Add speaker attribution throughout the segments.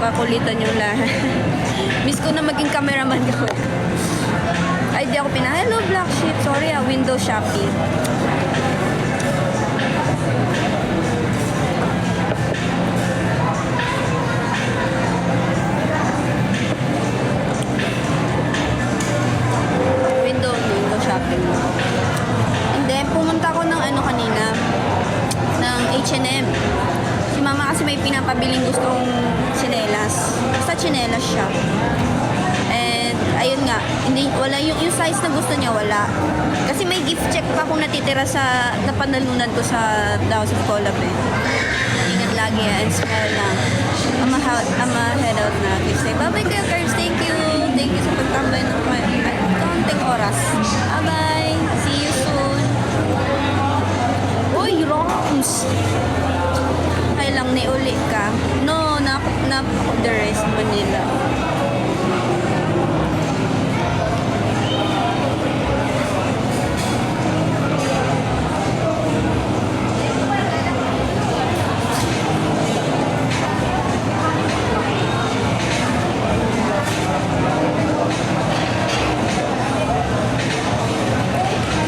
Speaker 1: kakulitan yung lahat. Miss ko na maging cameraman ko. Ay, di ako Hello, Black Sheep. Sorry window shopping. Window shopping. And then, pumunta ako ng kanina, ng H&M. Si mama kasi may pinapabiling gustong tsinelas. Basta tsinelas siya. And, ayun nga, wala yung size na gusto niya, wala. Kasi may gift check pa kung natitira sa napanalunan ko sa House of Collab eh. Ingat lagi and smile lang. I'm a head out na gift check. Bye-bye kayo, Curbs. Thank you. Thank you sa pagtambay ng kaunting oras. Bye-bye. See you soon. Uy, Roms! Ay lang, niuli ka. No, the rest, Manila.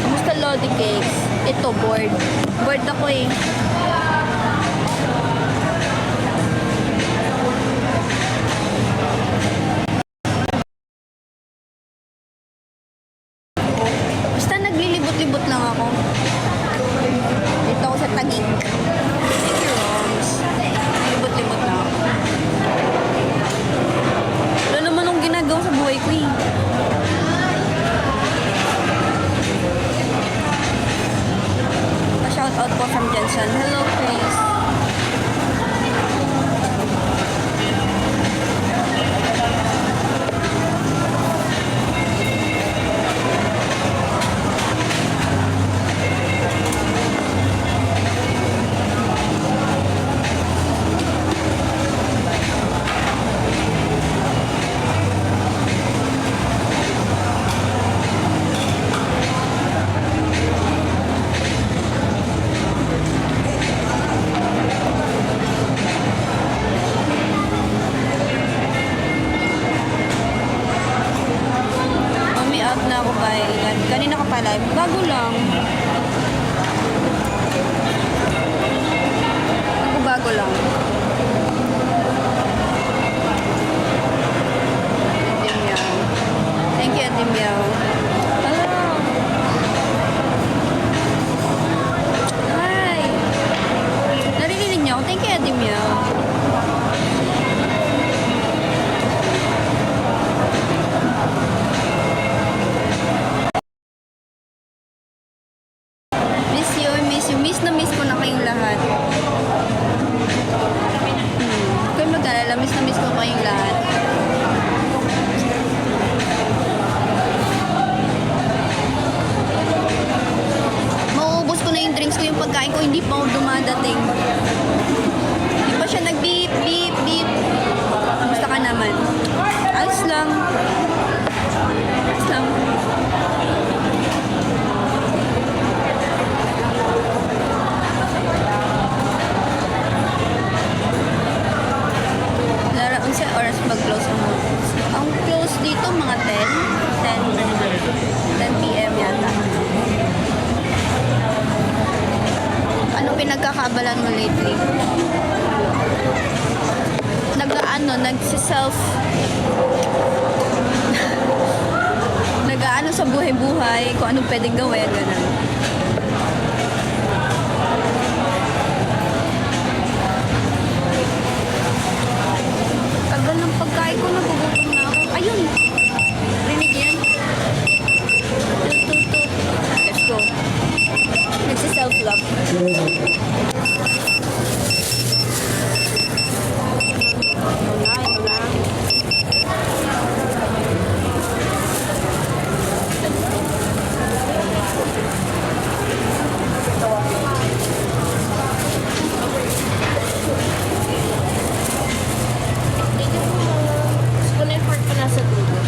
Speaker 1: Kamusta Lodi Cakes? Ito, bored. Bored ako eh. Basta naglilibot-libot lang ako. Dito ako sa Taguig. Thank you, Roms. Naglibot-libot lang ako. Wala naman nung ginagawa sa buhay ko eh. Shout out po from Jensen. Hello, Chris. Na ako ba? Kanina ka pa live. Bago lang. Bago lang. Atimyaw. Thank you, Atimyaw. Hello. Hi. Narinig niyo ako? Thank you, Atimyaw. Miss na miss ko na kayong lahat. Kung mag-alala, miss na miss ko kayong lahat. Mauubos ko na yung drinks ko, yung pagkain ko, hindi pa ako dumadating. Hindi pa siya nag-beep, beep, beep. Kamusta ka naman? Ayos lang. Ayos lang. Unsa oras mag-close ang ang close dito mga 10 PM yata. Ano pinagkakabalan mo lately? Nagsi-self nag-aano sa buhay-buhay kung anong pwedeng gawin, ganun. Tagal ng pagkain ko, nagugutom na ako. Ayun! Rinig yan. Tut. Let's go. Nagsi-self-love. Wala. Gusto ko na yung heart pa nasa dulo.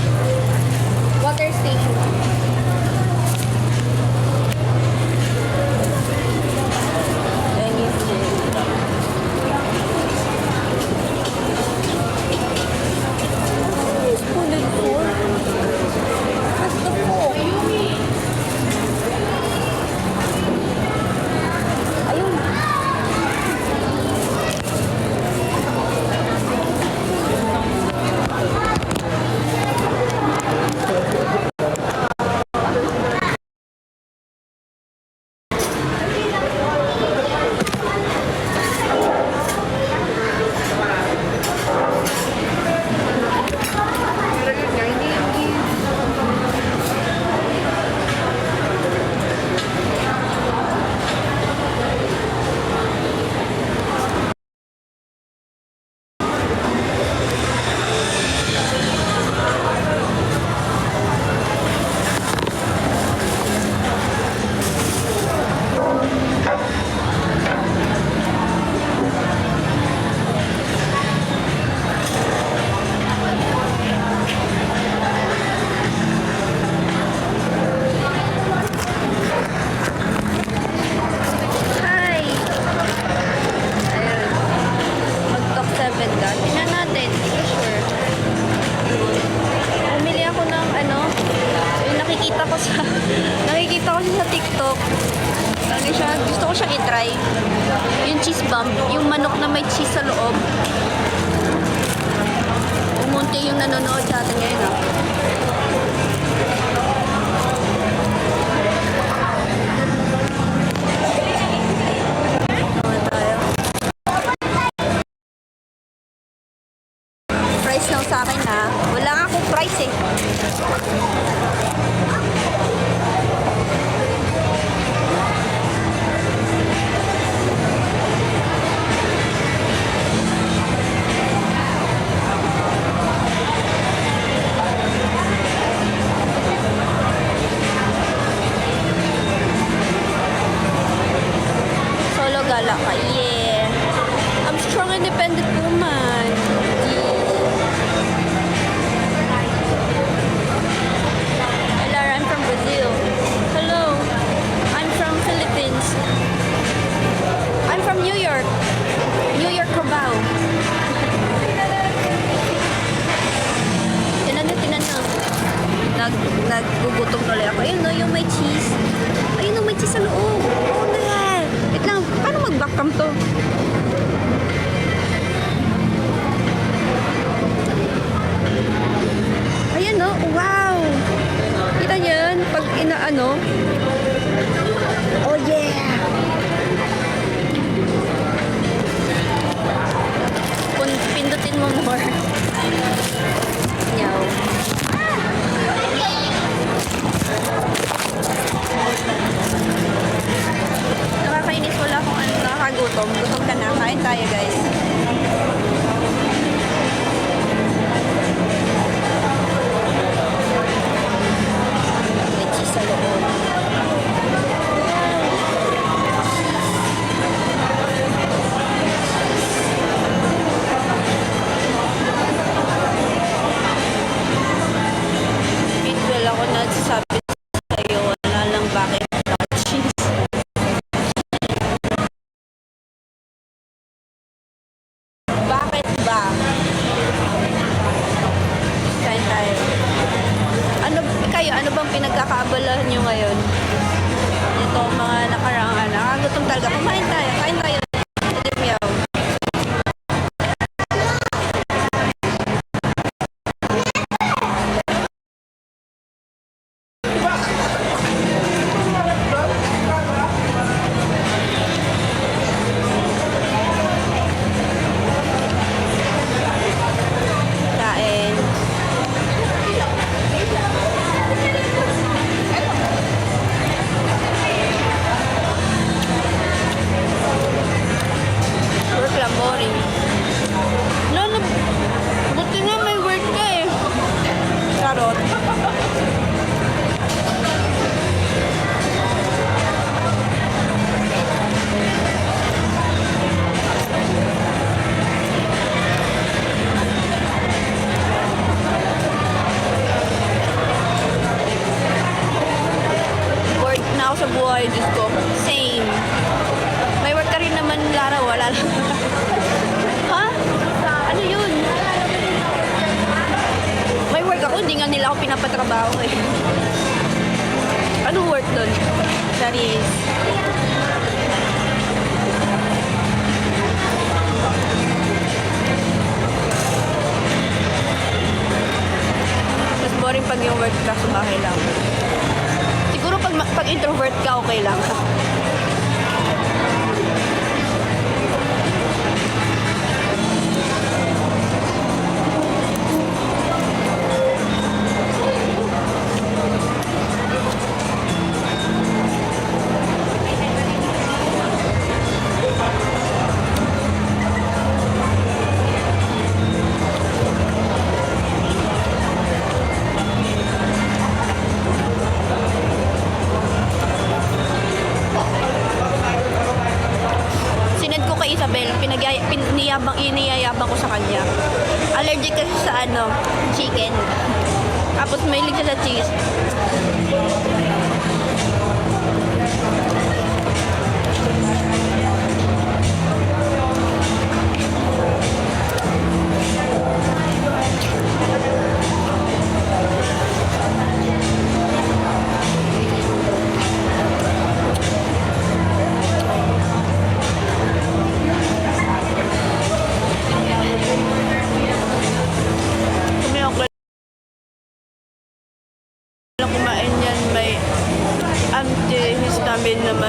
Speaker 1: siyang itry. Yung cheese bomb, yung manok na may cheese sa loob. Umunti yung nanonood sa atin ngayon, ah. Price lang sa akin, ha. Wala nga akong price, eh. Solo gala ka, yeah. I'm strong independent woman. Lara, I'm from Brazil. Hello. I'm from Philippines. I'm from New York. New York, Cubao. Tinan nyo. Naggugutom tuloy ako. Ayun no, yung may cheese. Ayun no, may cheese sa loob. Oh, na. Wait lang, paano mag-backcam to? Ayan no, wow. Kita nyo yun? Pag inaano. Oh yeah. Pindutin mo more. Yaw. Nakakainis, wala akong ano, nakakagutom. Gutom ka na. Kain tayo, guys. May cheese sa loob. Well, ako nagsasabi sa'yo, wala lang bakit without cheese. Bakit ba? Kain tayo. Ano, kayo, ano bang pinagkakaabalahan nyo ngayon? Ito, mga nakaraang anak. Nakakagutom talaga. Kumain tayo. Kain tayo. Meow. Kain. Work lang, boring. No, buti nga may work ka eh. Charot. Bored na ako sa buhay, Diyos ko. Same. May work ka rin naman, Lara. Wala lang. Ha? Ano yun? May work ako, hindi nga nila ako pinapatrabaho eh. Anong work doon? Charis. Mas boring pag yung work ka sa bahay lang. Siguro pag introvert ka, okay lang. Isabel, iniyayabang ko sa kanya. Allergic kasi sa ano, chicken. Tapos may siya sa cheese.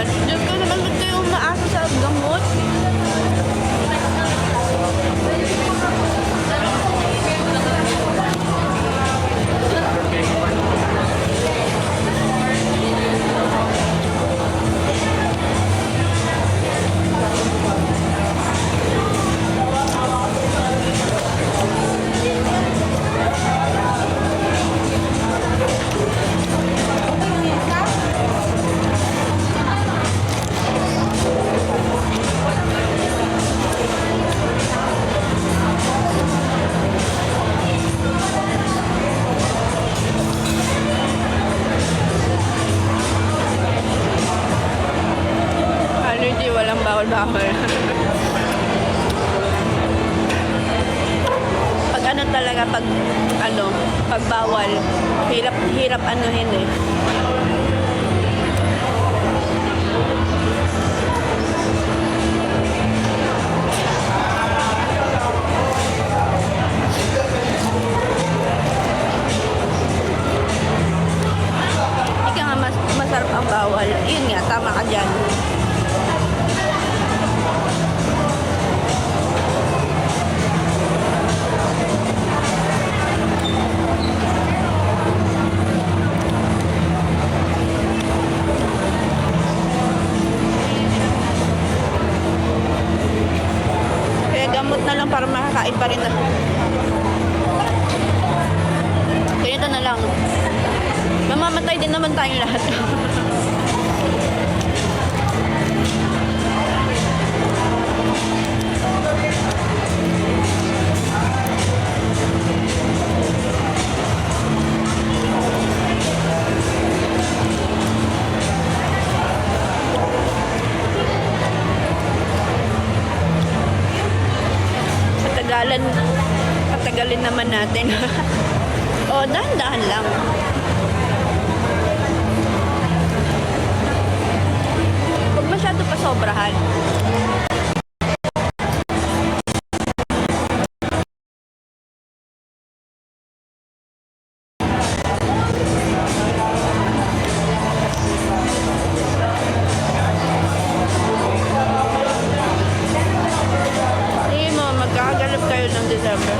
Speaker 1: Diyos ko naman, ba't kayo umaasa sa gamot? Allergy, walang bawal-bawal. Pag ano talaga, pag bawal, hirap anuhin eh. Ika nga masarap ang bawal. Yun nga, tama ka dyan. Gamot na lang para makakain pa rin na. Ganito na lang. Mamamatay din naman tayong lahat. Patagalin naman natin. O, dahan-dahan lang. Huwag masyado pa sobrahan. Hindi mo, magkakagalap kayo ng December.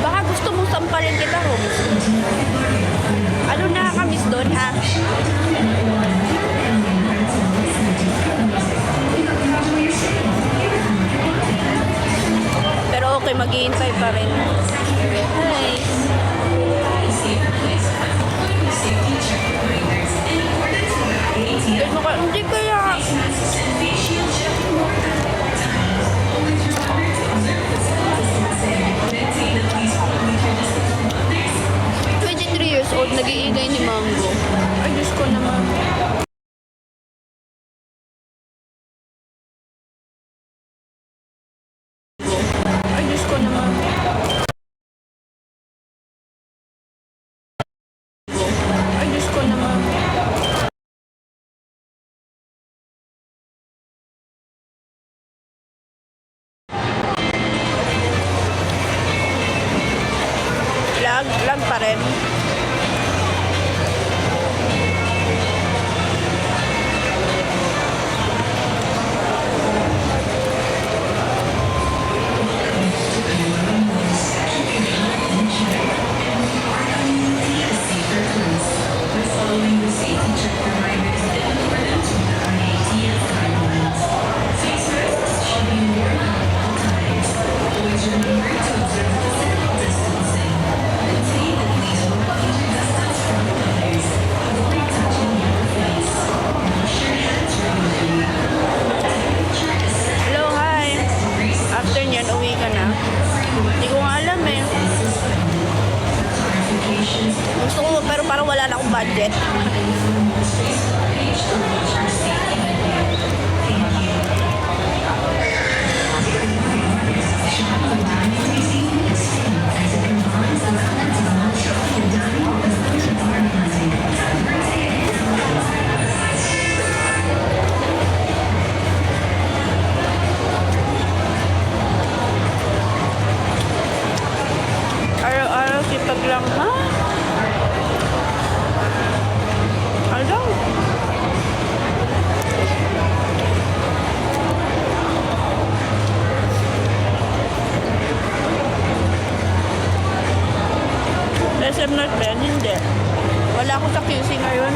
Speaker 1: Baka gusto mong sampalin kita, Homes. Ano nakakamiss doon, ha? Pero okay, maghihintay pa rin. Hey. Hindi kaya... 23 years old, nag-iigay ni Mango. Ay, Diyos ko naman. Ay, Diyos ko naman. Ay, Diyos ko naman. Lag pa rin. budget. Araw-araw sipag lang, ha? Ano? SM North Ben? Hindi. Wala ako sa QC ngayon.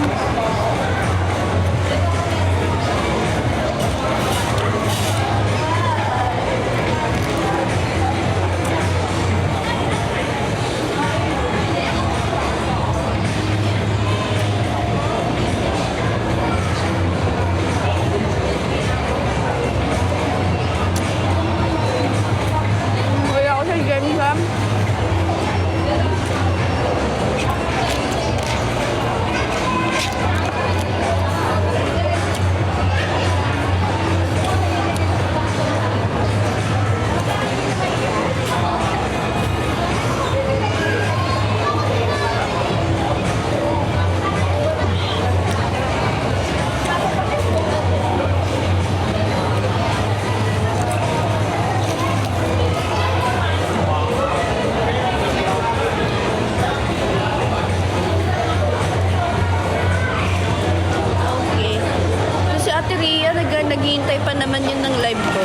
Speaker 1: Wala ako sa Gemsam. Okay. Kasi Ate Rhea, naghihintay pa naman yun ng live ko.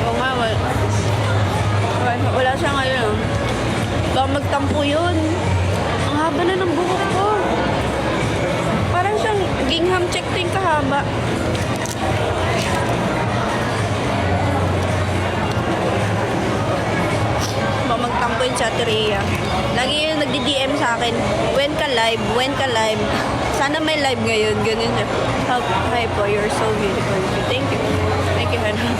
Speaker 1: Oo nga, wala siya ngayon. Oh. Baka magtampo yun. Ang haba na ng buhok ko. Parang siyang gingham check ting kahaba. Baka magtampo yun sa Ate Rhea. Lagi yung nagdi-DM sa akin, when ka live, when ka live. Sana may live ngayon. Ganun siya. Hi po, you're so beautiful. Thank you. Thank you, Hannah.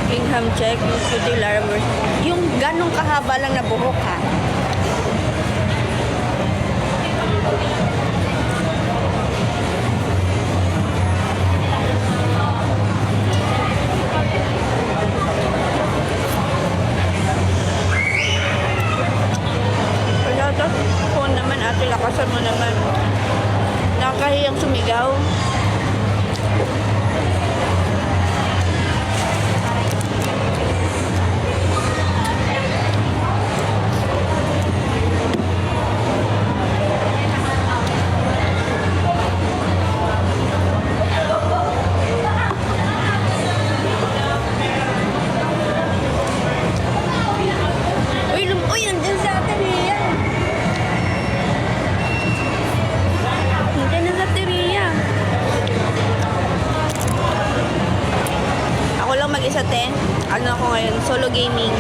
Speaker 1: Gingham check, tutular, yung ganong kahaba lang na buhok, ha? Kaya phone naman, ate, lakasan mo naman. Nakakahiyang sumigaw. Uy, nandiyan sa Ate Rhea. Nandiyan na sa Ate Rhea. Ako lang mag-isa, te. Ano ako ngayon? Solo gaming.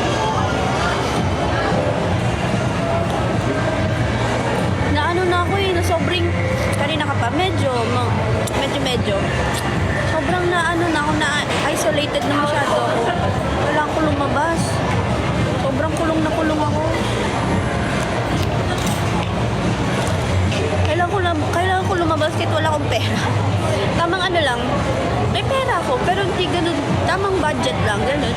Speaker 1: Naano na ako eh. Nasobring. Kanina ka pa. Medyo. Sobrang naano na ako. Na-isolated na masyado ako. Kailangan ko lumabas. Sobrang kulong na kulong ako. Kailangan ko lumabas kahit wala akong pera. Tamang ano lang, may pera ako, pero hindi ganun, tamang budget lang, ganun.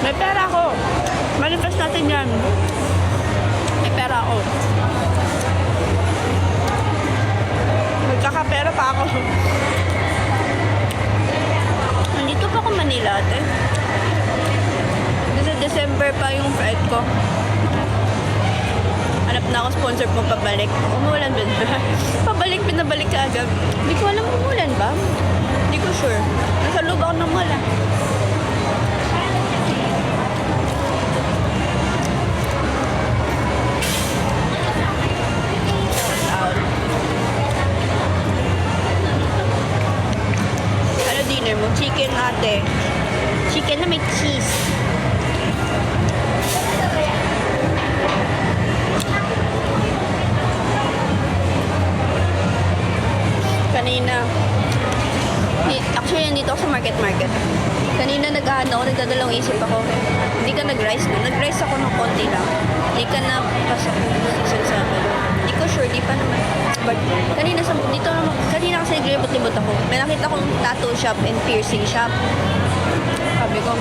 Speaker 1: May pera ako. Manifest natin yan. May pera ako. Nakapera pa ako. Nandito pa ako Manila, ate. Kasi December pa yung flight ko. Hanap na ako sponsor po pabalik. Umulan ba? Pabalik, pinabalik ka agad. Hindi ko alam umulan ba? Hindi ko sure. Nasa loob ako ng mall. Ano dinner mo? Chicken, ate. Chicken na may cheese. Kanina, actually nandito ako sa market. Kanina nagdadalawang isip ako. Hindi ka nag-rice na. Nag-rice ako ng konti lang. Hindi ka na pasok season 7. Hindi ko sure, di pa naman. But kanina kasi naglibot-libot ako. May nakita akong tattoo shop and piercing shop. Sabi ko,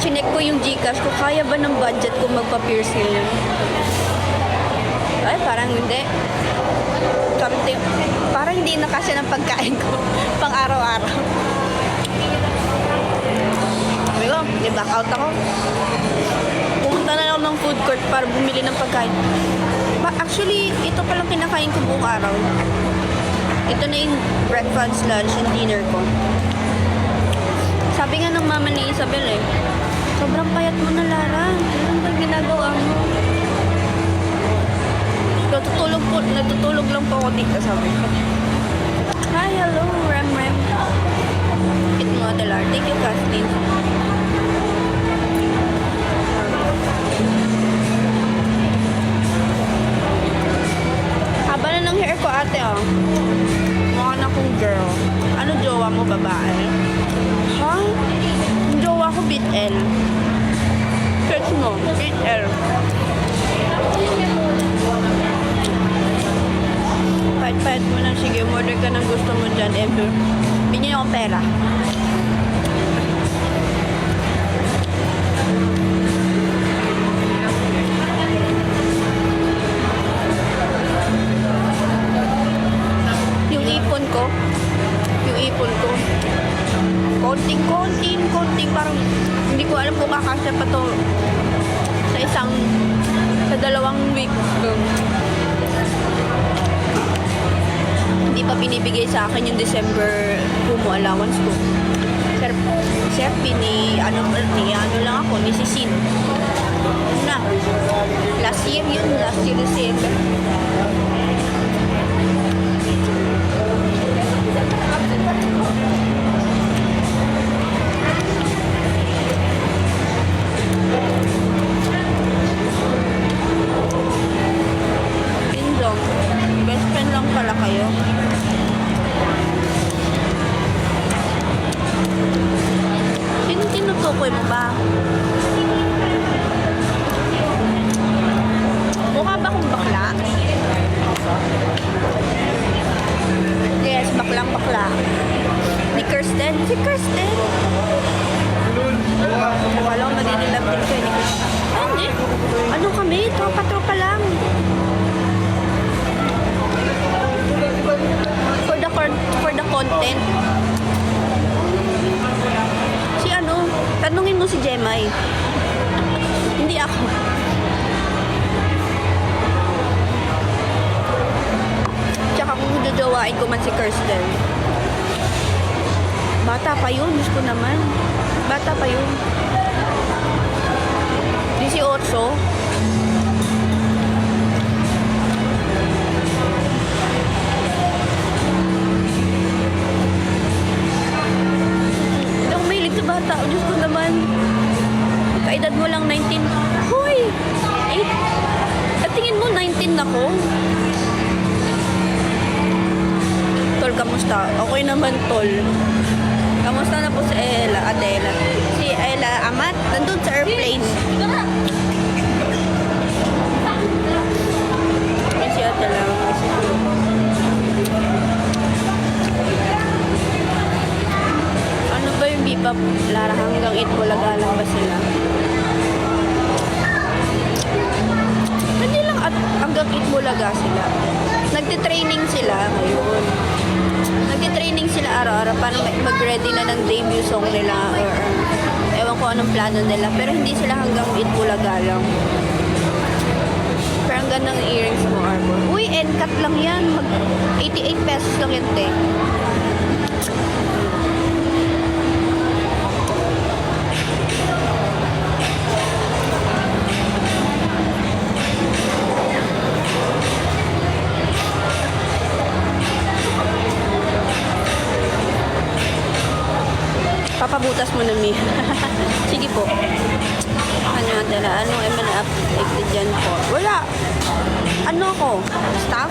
Speaker 1: chinek ko yung Gcash ko, kaya ba ng budget ko magpa-piercing yun? Ay, parang hindi. Something, parang hindi na kasi ng pagkain ko pang araw-araw. Sabi ko, di-back out ako. Pumunta na ako ng food court para bumili ng pagkain. Actually, ito palang kinakain ko buong araw. Ito na yung breakfast, lunch, and dinner ko. Sabi nga ng mama ni Isabel sobrang payat mo na, Lara. Ano ba ginagawa mo? Natutulog lang po ako dito, sabi ko. Hi, hello, Rem. It mo, Adelar. Thank you, Kathleen. Haba na ng hair ko, ate, Mukha na akong girl. Ano jowa mo, babae? Ha? Yung jowa ko, BitL. Search mo, BitL. Pahit mo lang. Sige, order ka ng gusto mo dyan. Bigyan akong pera. Yung ipon ko. Konting. Parang hindi ko alam kung kakasya pa to sa 2 week. Hindi pa binibigay sa akin yung December Kumu allowance ko. Sir, ano lang ako, ni Sisin. Na, last year December. Pindong, best friend lang pala kayo. Tinutukoy mo ba? Mukha ba akong bakla? Yes, baklang-bakla. Ni Kirsten? Si Kirsten? Wala akong madinilab din kayo ni Kirsten. Hindi. Ano kami? Tropa-tropa lang. For the content. Tanungin mo si Jemay. Hindi ako. Tsaka kung jojowain ko man si Kirsten. Bata pa yun. Diyos ko naman. Bata pa yun. 18. Bata, Diyos ko naman. Kaedad mo lang 19. Hoy! 8. At tingin mo 19 ako. Tol, kamusta? Okay naman, Tol. Kamusta na po si Adela? Si Ella Amat, nandun sa airplane. Ay, si Adela. Ano ba yung Bebop, Lara? Hanggang 8 Bulaga lang ba sila? Hindi lang at hanggang 8 Bulaga sila. nagtitraining sila ngayon. Nagtitraining sila araw-araw para mag-ready na ng debut song nila or ewan ko anong plano nila. Pero hindi sila hanggang Itbulaga lang. Pero ang ganda ng earrings mo, Arbor. Uy, end-cut lang yan. Mag 88 pesos lang yan, te. Papabutas mo na, Mi. Sige po. Ano natin? Anong MNF dyan po? Wala. Ano ako? Staff?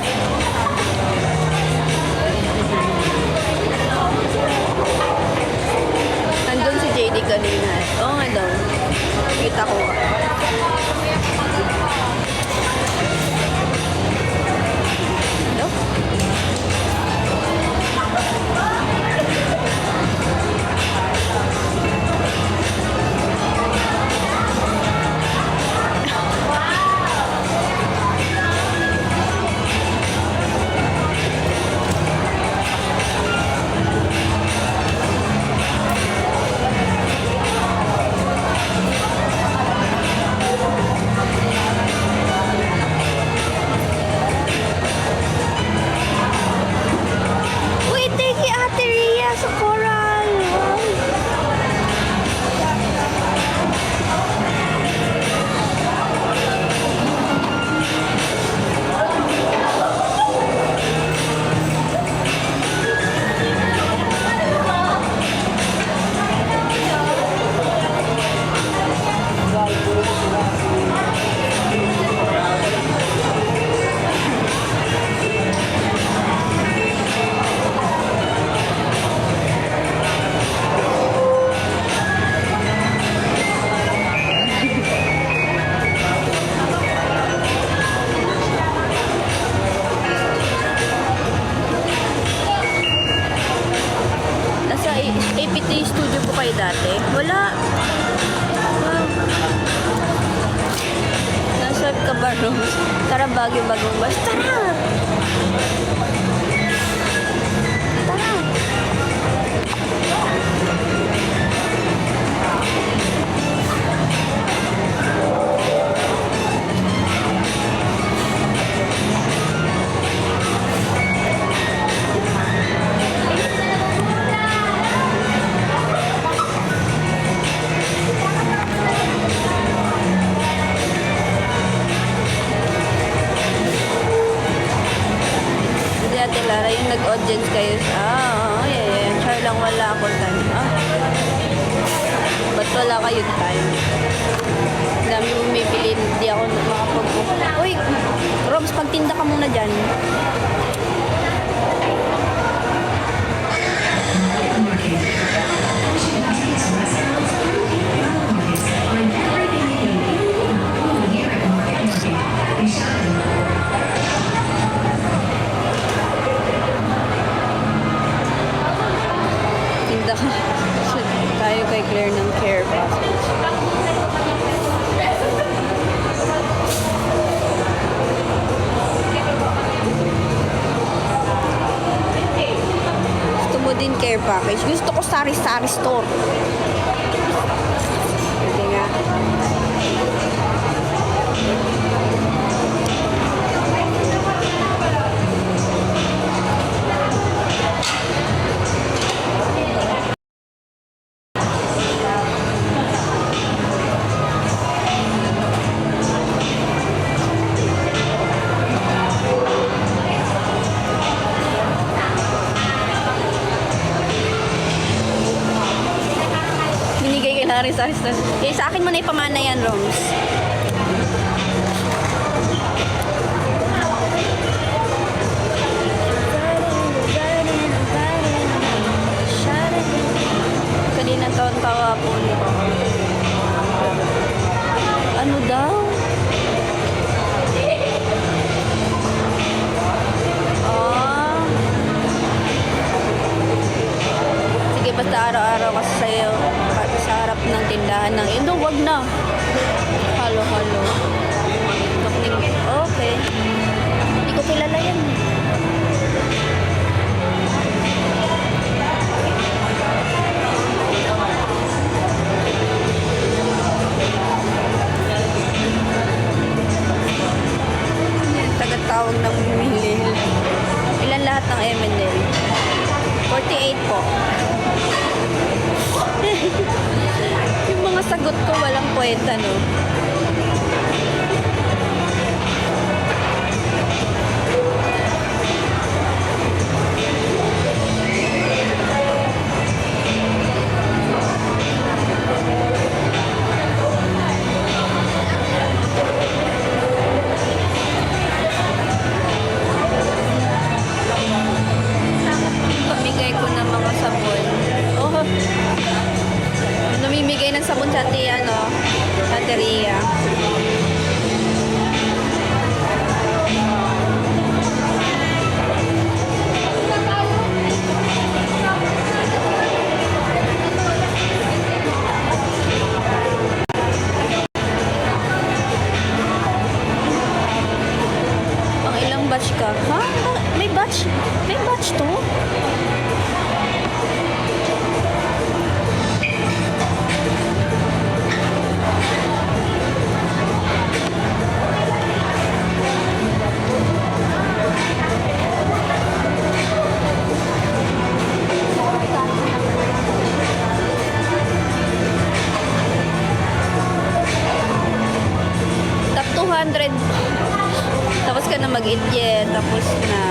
Speaker 1: Nandun si JD kanina. Oo nga daw. Kita ko. Hello? Uy, thank you, Ate Rhea, sa coral. Nasa APT studio po kayo dati? Wala. Wow. Nasa Cabarros. Tara, Bagong Bus. Tara! Tara! Hindi, Ate Lara, yung nag-audience kayo sa... yeah. Char lang, wala ako time. Ba't wala kayong time? Dami bumibili, hindi ako makapag... Uy! Roms, pagtinda ka muna dyan. Tinda ka. Tayo kay Claire ng care package. Gusto mo din care package? Gusto ko sari-sari store. Hindi nga. Binigay kay Larry sa store. Eh, sa akin mo na ipamana yan, Roms. Kanina tawa po nito. Ano daw? Sige, basta araw-araw kasi sa'yo. Sa harap ng tindahan ng Indo, wag na. Halo. Okay. Hindi ko kilala yan. sagot ko walang kwenta, no? Pamigay ko ng mga sabon. Oh, namimigay ng sabon sa ano, sa Teria. Pang ilang batch ka? Ha? May batch? May batch to? Top 200. Tapos ka na mag-eat tapos na.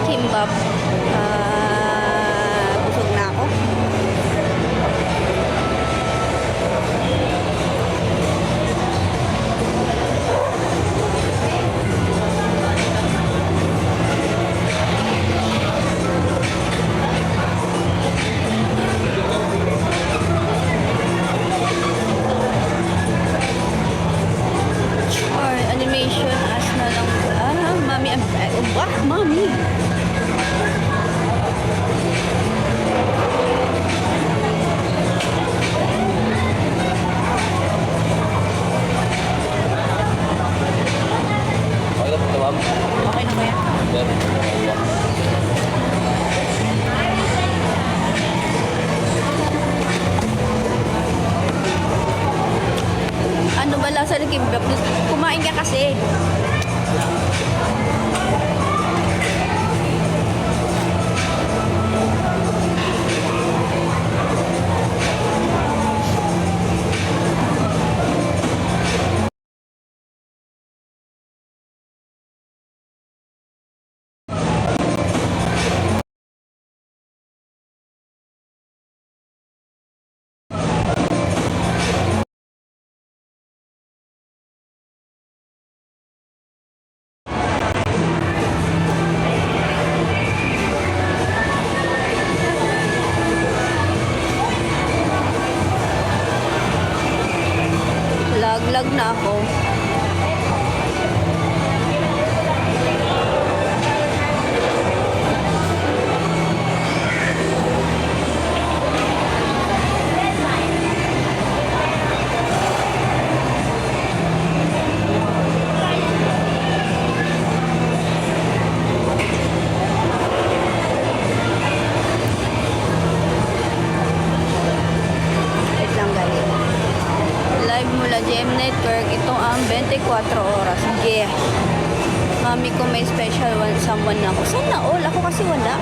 Speaker 1: Kimbap. Busog na ako. Or animation as na lang. Mami. What? Mami. Okay na kaya? Ano ba lasa ng kimbap? Kumain ka kasi. Laglag na ako. Wait lang guys. Live mula GM Network. Ito ang 24 oras. Sige. Mami ko may special one, someone na ako. Sana all? Ako kasi wala.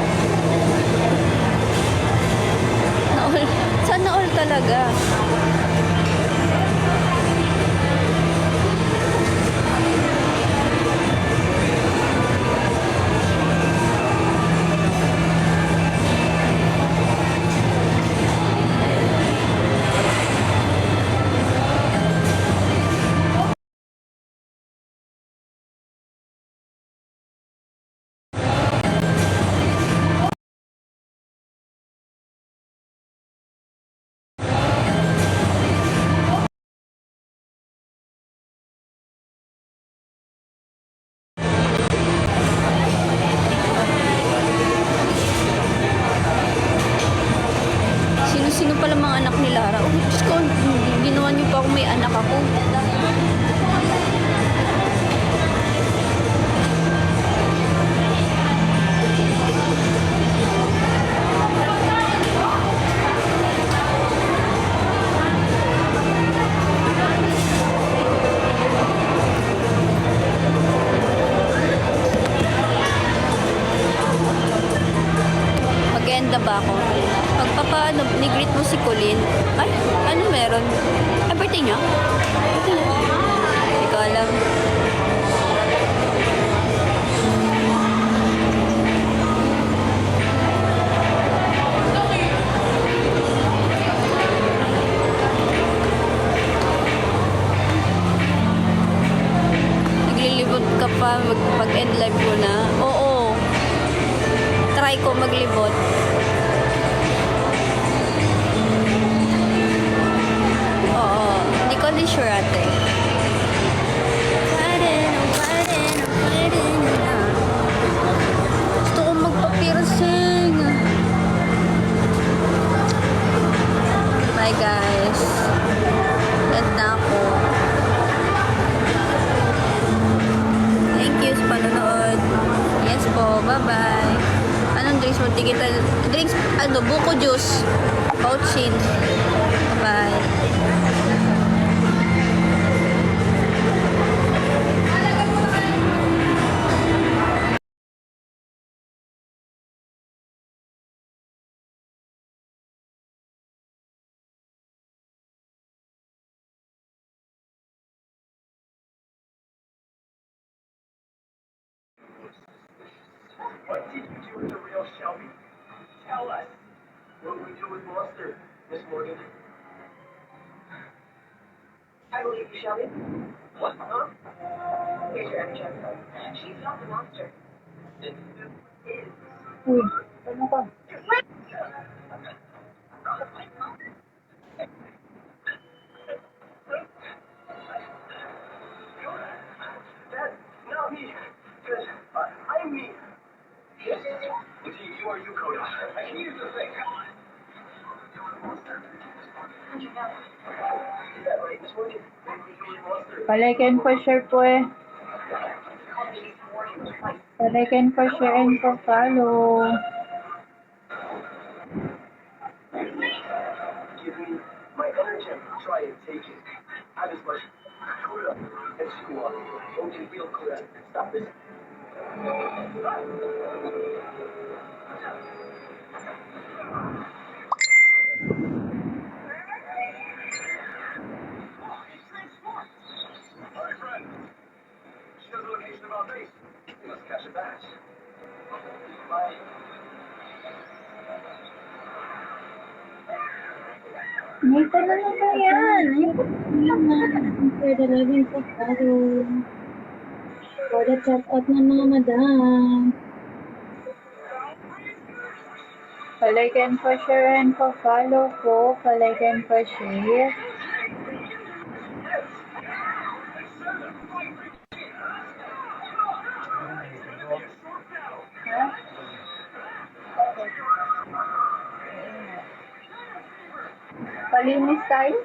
Speaker 1: Na all. Sana all talaga. Sino pala mga anak ni Lara? Oh, Diyos ko, ginawa niyo pa ako may anak ako. niyo? Okay na. Hindi ko alam. Naglilibot ka pa pag-end live ko na? Oo. Try ko maglibot. Oo. Hindi ko din sure ate. Gusto ko magpa-piercing. Bye guys. End na ako. Thank you sa panonood. Yes po. Bye-bye. Anong drinks mo? Digital drinks, buko juice. Pouchin. Bye.
Speaker 2: What did you do with the real Shelby? Tell us. What did we do with Monster, Miss Morgan?
Speaker 3: I believe you, Shelby.
Speaker 2: What? Huh?
Speaker 3: Here's your MJ code. She's not the monster.
Speaker 2: It is.
Speaker 4: Uy, ano ka?
Speaker 2: That's not me. Because I'm me. Yes. It's you are you, Koda. I can use the thing.
Speaker 3: How'd you know?
Speaker 2: Is that right, Miss Morgan? What did we do with Monster?
Speaker 4: Palike and for share po eh.
Speaker 3: Call me Chief Morgan twice.
Speaker 4: Palike and for share and for follow.
Speaker 2: Give me my energy and try and take it. I just like Koda and school. Don't you feel Koda? Stop this. Alright, friend. She knows the location of our base. We must catch a batch. Bye.
Speaker 4: May tanong na ba yan? Pwede laging po follow. Pwede chat out ng mga madam. Palike and for share and for follow po. Palike and for share. Ha? Palinis tayo?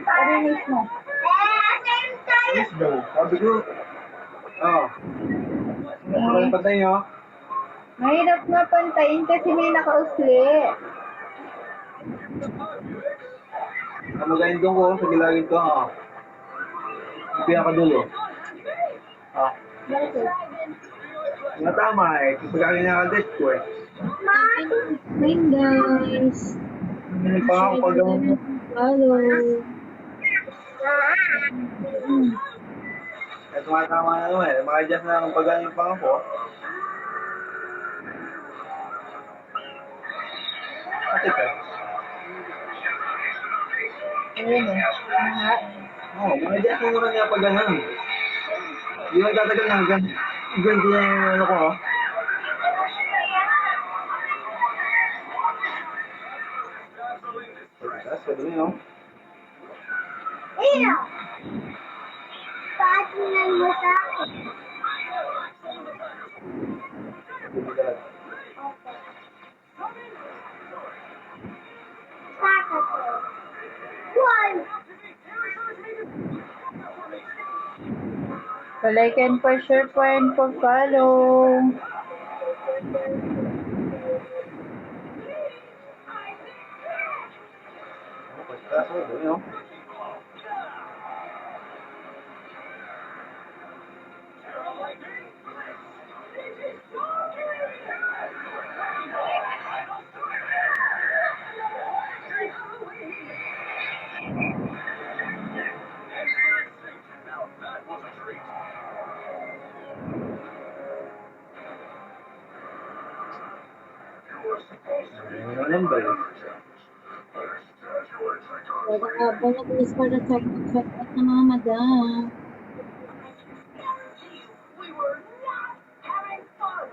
Speaker 4: Palinis mo.
Speaker 5: Sabi ko, ano yung patay nyo?
Speaker 4: Mahirap nga pantayin kasi may nakausli.
Speaker 5: Ang magaling doon ko, sa gilagin ko, yung pinakadulo.
Speaker 4: Bakit?
Speaker 5: Nga tama eh, kapag ako nakadate ko eh.
Speaker 4: Hi guys.
Speaker 5: Hindi pa ako pag
Speaker 4: Follow.
Speaker 5: eh, tumatama na naman eh, maka-adjust na lang pag yung pangako. Ate ka?
Speaker 4: Ayun eh.
Speaker 5: Oo, maka-adjust na naman niya pag ganun. Hindi lang tatagal na hanggang ganito na yung ano ko Pagkakas, pwede mo yun.
Speaker 6: Iyo! Paatinan mo sa akin. Saka ko. One!
Speaker 4: Palike and for share po and for follow.
Speaker 5: Pagkakas, pwede mo yun. Alam ba yun?
Speaker 4: Wala ka ba nag-is for the check out ng mga madam?
Speaker 2: We were not having fun.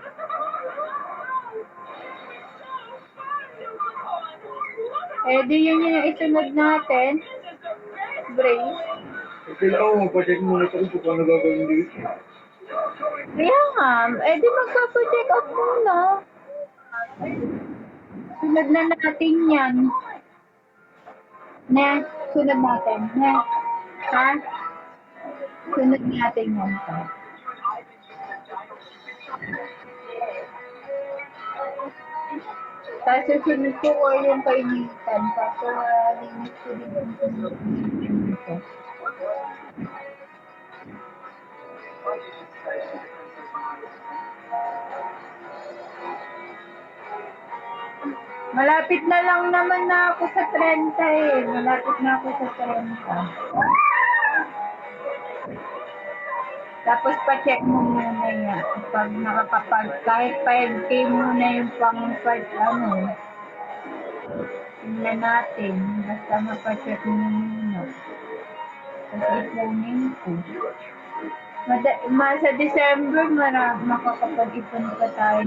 Speaker 7: Eh, di yun yung isunod natin. Brace.
Speaker 5: Sila ako, magpa-check muna ito kung paano gagawin dito.
Speaker 7: Kaya nga, eh di magpapacheck up muna. Sunod na natin yan. Ne, sunod natin. Ne, ha? Sunod natin yan. Tapos susunod ko ko yung kainitan. Tapos linis ko din yung kainitan ko. Malapit na lang naman na ako sa 30 eh. Malapit na ako sa 30. Tapos pa-check mo muna yan. Pag kahit 5K muna yung pang-part tingnan natin. Basta mapacheck mo muna. Tapos ipunin ko. Sa December, makakapag-ipon pa tayo.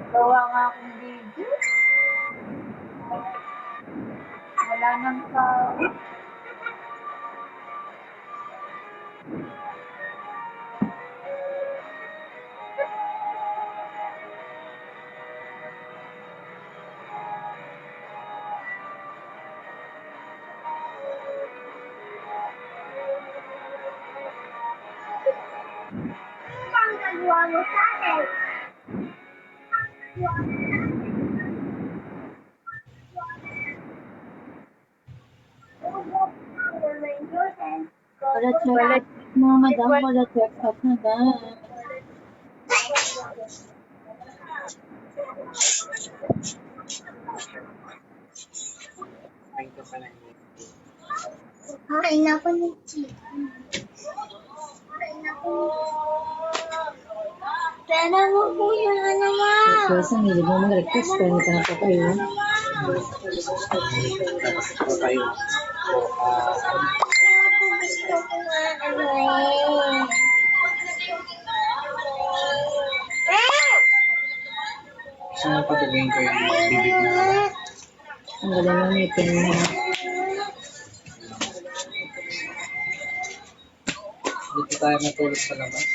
Speaker 7: Gawa nga akong video. Wala nang tao.
Speaker 6: Ang gagawa mo sa akin.
Speaker 4: Para check out mga madam, para check out madam.
Speaker 6: Kain ako ng chicken. Kain ako Pera mo po yung ano mo.
Speaker 4: Request ang hindi mo mag-request pero hindi ka napapayo.
Speaker 6: Gusto ko nga ano eh.
Speaker 5: Saan patagin ko yung bibig na
Speaker 4: Ang galing ng meeting mo.
Speaker 5: dito tayo matulog sa labas.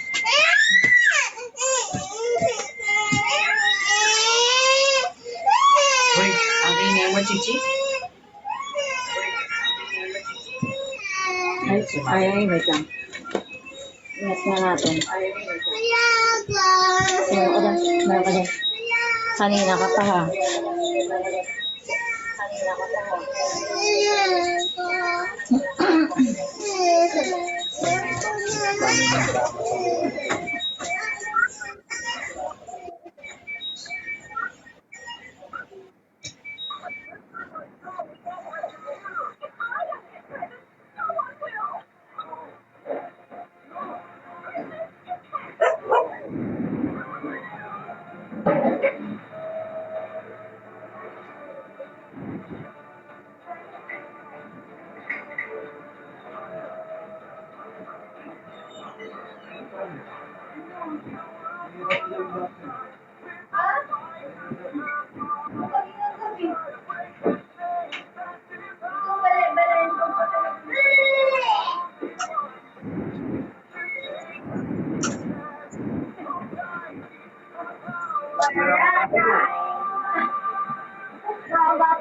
Speaker 5: Wait, ang ingay mo, Chichi?
Speaker 4: Ay, wait lang. Ingat na natin.
Speaker 6: Ayaga.
Speaker 4: Meron ka dyan. Kanina ka pa ha.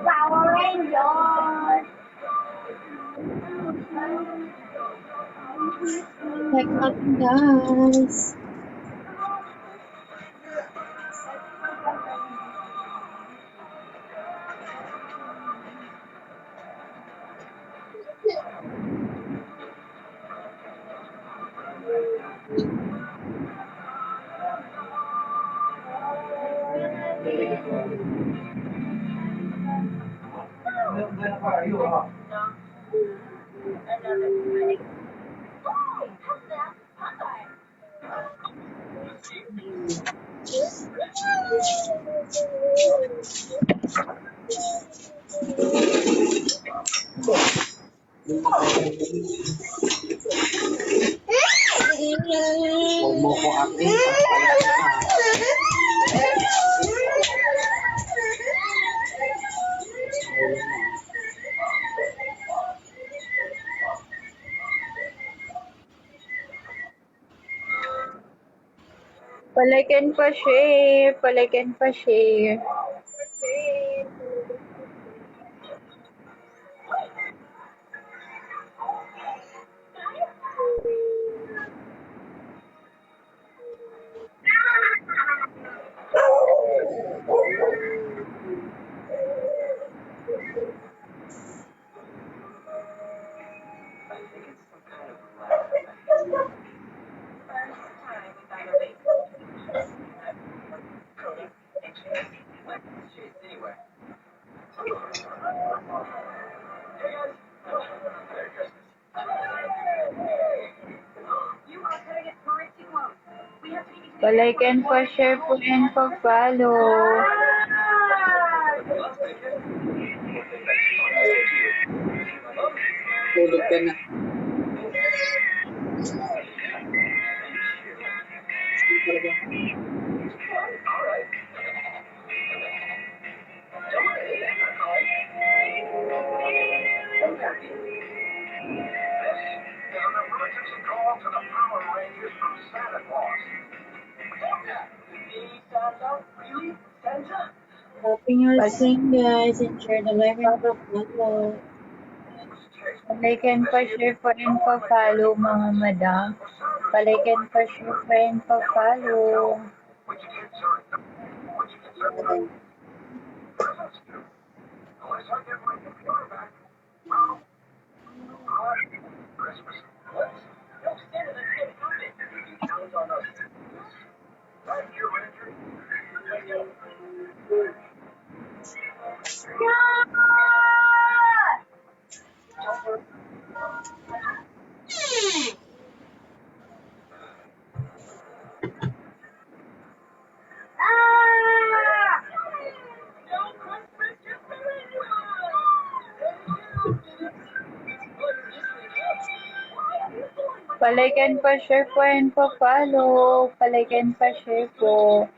Speaker 6: Power Rangers.
Speaker 4: Check out guys.
Speaker 5: Huwag mo ko acting.
Speaker 7: Palike and pa-share. Palike and pa-share. Palike and pa-share po and pa-follow.
Speaker 5: Tulog ka na.
Speaker 2: Emergency call to the Power Rangers from Santa Claus. Santa? Really? Santa?
Speaker 4: Helping your stream guys and share the live and follow.
Speaker 7: Palike and pa-share po and pa-follow mga madam. Palike and pa-share po and pa-follow.
Speaker 2: Which kids are... Which kids are... Presents do. Unless I get my computer back. Well... Christmas. What? No, Santa, that's gonna happen. You count on us. Right here, Ranger. Let's go.
Speaker 7: Palike and pa-share po and pa-follow. Palike and pa-share po.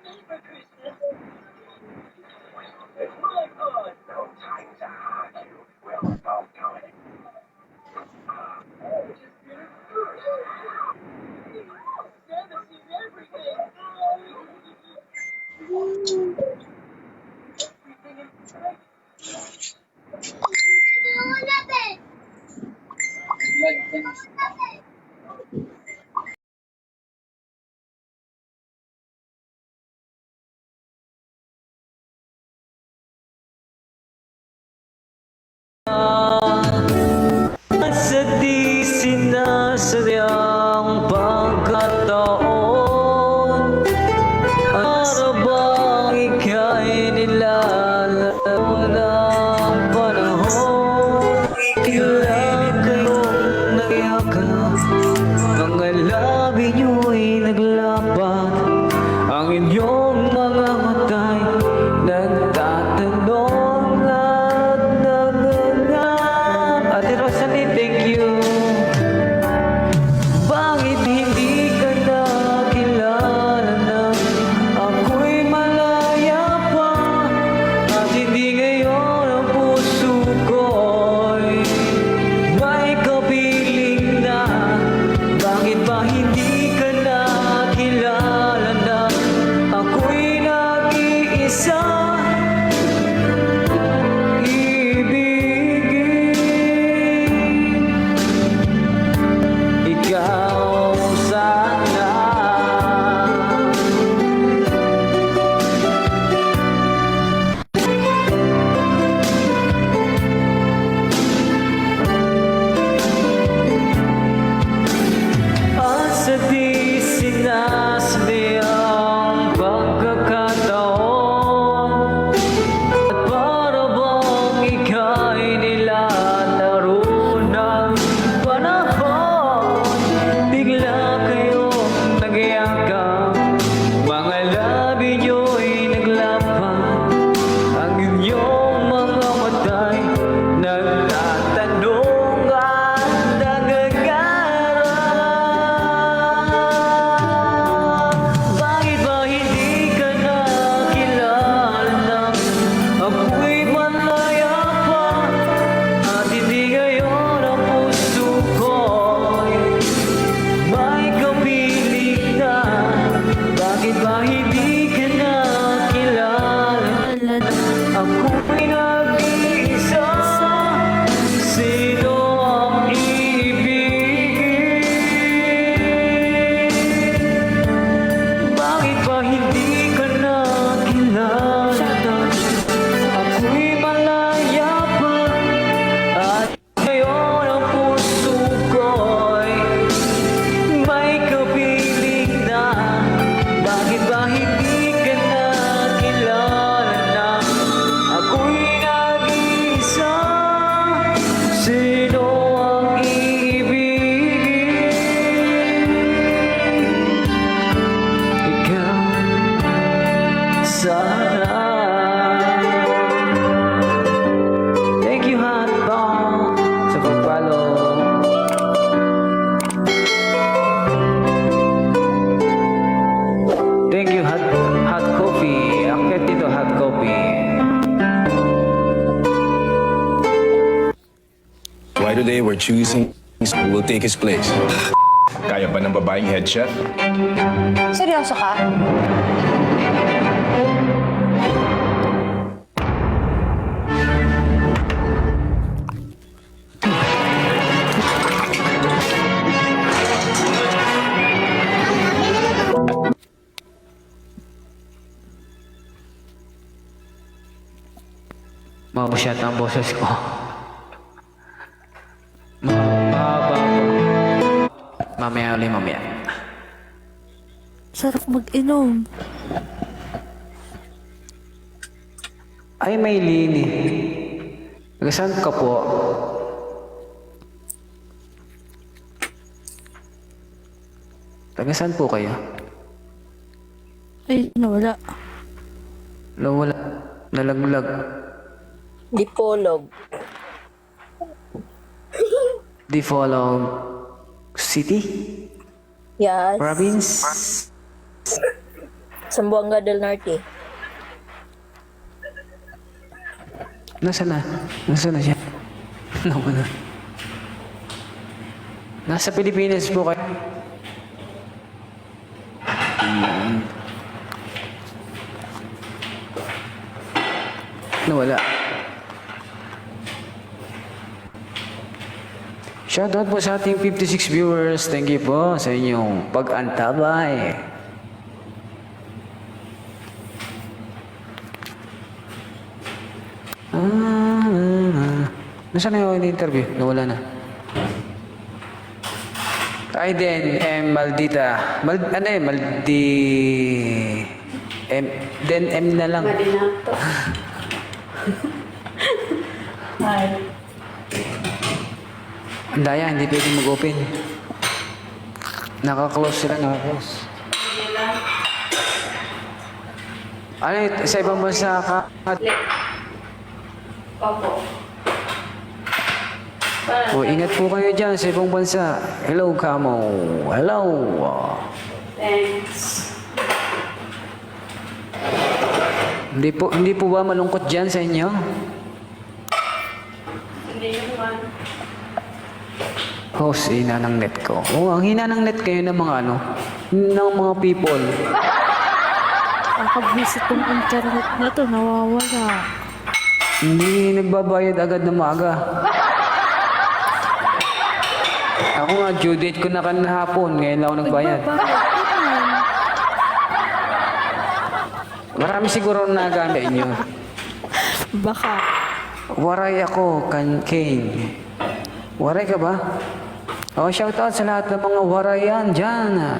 Speaker 8: Sa di sinasadyang pagkataon, para bang ika'y nilalaro ng panahon. Kailan kayong nagyakap, mga labi nyo'y naglapat, ang inyong mga mata'y nagtatanong at nagangap. Ate Rosalie, thank you. Bakit hindi ka nakilala na ako'y malaya pa, at hindi ngayon ang puso ko'y may kapiling na? Bakit ba hindi ka nakilala na ako
Speaker 9: day we're choosing who will take his place.
Speaker 10: Kaya ba ng babaeng head chef?
Speaker 7: Seryoso ka?
Speaker 8: Mabusyat ang boses ko. Mahaba po. Mamaya ulit, mamaya.
Speaker 4: Sarap mag-inom.
Speaker 8: Ay, may lini. Nagasan ka po? Tagasan po kayo?
Speaker 4: Ay, nawala.
Speaker 8: Nawala. Nalaglag.
Speaker 11: Dipolog.
Speaker 8: Dipolog City?
Speaker 11: Yes.
Speaker 8: Province?
Speaker 11: Zamboanga del Norte.
Speaker 8: Nasaan na? Nasaan na siya? Nawala. Nasa Pilipinas po kayo. Nawala. Shoutout po sa ating 56 viewers. Thank you po sa inyong pag-antabay. Nasaan na yung interview? Nawala na. Ay din, Maldita. Ano eh, M na lang. Ang daya, hindi pwede mag-open. Naka-close sila, naka-close. Ano yun, sa ibang bansa ka?
Speaker 1: Opo.
Speaker 8: O, ingat po kayo dyan sa ibang bansa. Hello, Kamo. Hello.
Speaker 1: Thanks.
Speaker 8: Hindi po ba malungkot dyan sa inyo?
Speaker 1: Hindi naman.
Speaker 8: Host, hina ng net ko. Oo, ang hina ng net kayo ng mga ano, ng mga people.
Speaker 4: Kakabwisit tong internet na to, nawawala.
Speaker 8: Hindi nagbabayad agad na maaga. Ako nga, due date ko na kanahapon. Ngayon lang ako nagbayad. Marami siguro na nagamit inyo.
Speaker 4: Baka.
Speaker 8: Waray ako, Kane. Waray ka ba? Oh, shoutout sa lahat ng mga warayan dyan.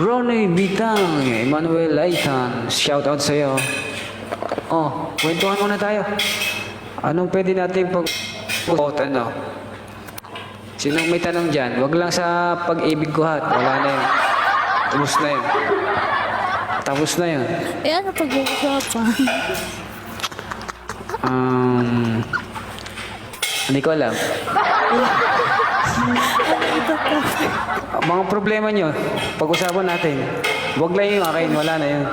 Speaker 8: Ronnie Bitang, Emmanuel Laitan, shoutout sa iyo. Oh, kwentuhan muna tayo. Anong pwede natin ano? Sinong may tanong dyan? Wag lang sa pag-ibig ko hat. Wala na yun. Tapos na yun. Tapos na yun.
Speaker 4: Eh, ano pag-uusapan?
Speaker 8: Hindi ko alam. Mga problema nyo, pag-usapan natin. Wag lang yung akin, wala na yun.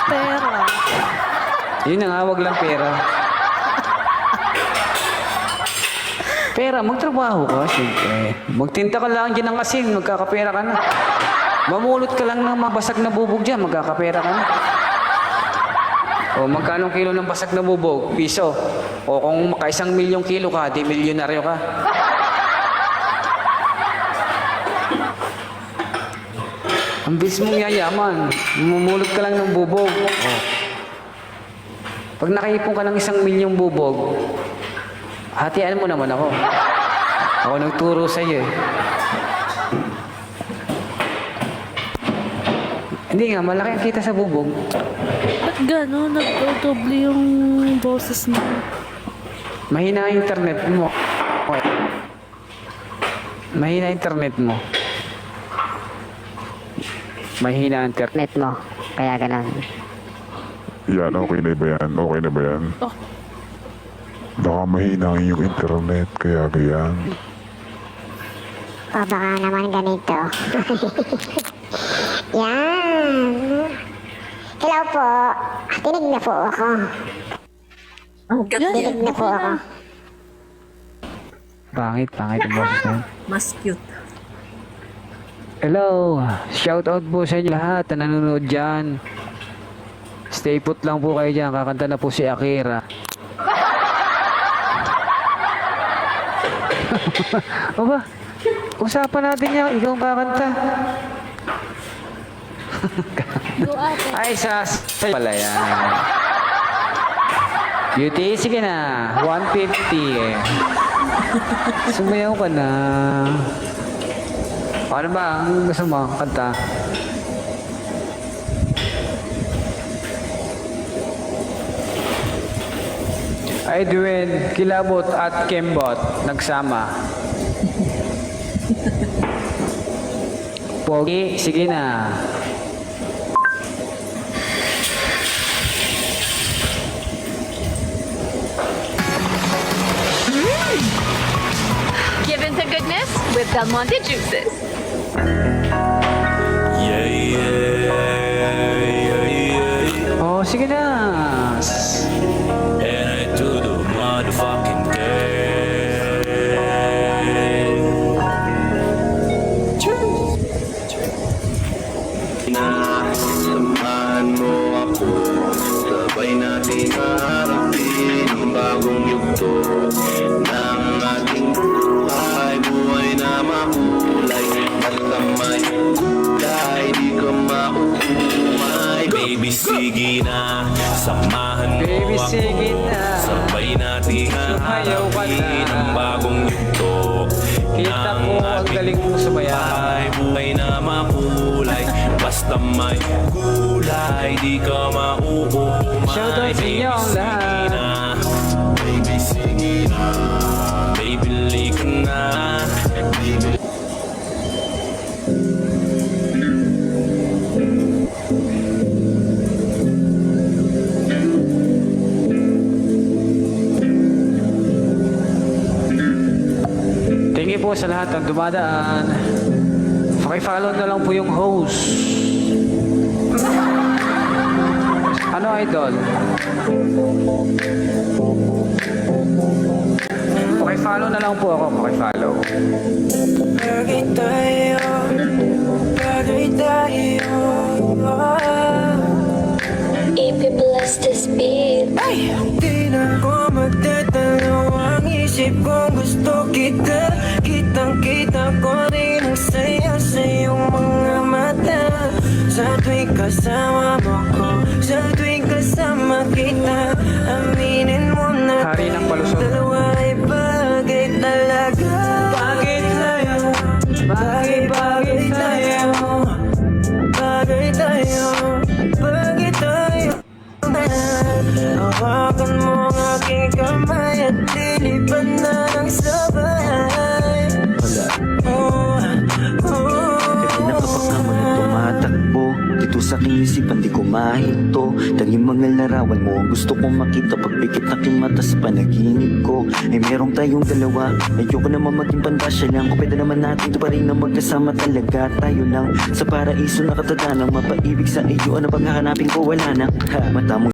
Speaker 4: Pera.
Speaker 8: Yun na nga, wag lang pera. Pera, magtrabaho ka, siyempre. Magtinta ka lang dyan ng asin, magkakapera ka na. Mamulot ka lang ng mabasag na bubog dyan, magkakapera ka na. O magkano kilo ng basag na bubog? Piso. O kung maka 1 milyong kilo ka, di milyonaryo ka. Ang bilis mong yayaman. Mamulot ka lang ng bubog. O. Pag nakaipon ka ng 1 milyong bubog, hatian mo naman ako. Ako nagturo sa iyo eh. Hindi nga, malaki ang kita sa bubog.
Speaker 4: Ba't gano'n? Nag-doble yung boses mo.
Speaker 8: Mahina ang internet mo. Okay. Mahina internet mo. Mahina ang internet mo. Kaya ganun.
Speaker 10: Yan, okay na ba yan? Okay na ba yan?
Speaker 4: Oh.
Speaker 10: Baka mahina ang iyong internet, kaya ganyan.
Speaker 6: O baka naman ganito. Yan. Hello po. Tinig na po ako. Dinig na po ako.
Speaker 8: Pangit ang boses na yun.
Speaker 11: Mas cute.
Speaker 8: Hello! Shoutout po sa inyo lahat na nanonood dyan. Stay put lang po kayo dyan. Kakanta na po si Akira. Aba, usapan natin yan. Ikaw ang kakanta. Ay, sa'yo pala yan. Beauty, sige na. 150 eh. Sumayaw ka na. Ano ba ang gusto mo? Kanta? Edwin, Kilabot at Kembot nagsama. Pogi, sige na.
Speaker 3: Give in to goodness with Del Monte juices.
Speaker 8: Oh, sige na.
Speaker 9: And I do the motherfucking
Speaker 2: Samahan mo ako, sabay natin harapin ang bagong yugto ng ating buhay. Buhay na makulay, basta may kulay, di ka mauumay.
Speaker 9: Baby, sige na, samahan mo
Speaker 8: Baby,
Speaker 9: ako.
Speaker 8: sige na.
Speaker 9: Sabay natin
Speaker 8: Sumayaw ka na.
Speaker 9: haharapin ang bagong yugto
Speaker 8: Kita ko ang galing mo sumayaw.
Speaker 9: buhay. Buhay na makulay, basta may kulay, di ka mauumay.
Speaker 8: Shoutout sa inyo ang lahat.
Speaker 9: Baby, sige na. Baby, lick na. Baby,
Speaker 8: Thank you po sa lahat ng dumadaan. Paki-follow na lang po yung host. Ano, idol? Paki-follow na lang po ako. Paki-follow.
Speaker 2: Bagay tayo, bagay tayo.
Speaker 6: If you bless this beat.
Speaker 2: Ay, di na ko magtatalo. Ang isip ko gusto kita. Kitang-kita ko rin ang saya sa iyong mga mata. Sa tuwing kasama mo ko, sa tuwing kasama kita, aminin mo na
Speaker 8: Hari ng palusot.
Speaker 2: dalawa ay bagay talaga. Bagay tayo, bagay tayo, bagay tayo, bagay tayo. Hawakan mo ang aking kamay at lilipan na ng sabay. Oh,
Speaker 12: Kanina ka pa nga mo na tumatakbo dito sa aking isipan, di ko mahinto. Tanging mga larawan mo ang gusto kong makita. Pagpikit na aking mata sa panaginip ko, ay merong tayong dalawa. Ayoko naman maging pandasya lang, kung pwede naman natin ito pa rin na magkasama talaga. Tayo lang sa paraiso, nakatanda ng mapaibig sa iyo. Ano pang hahanapin ko, wala na. Mata mo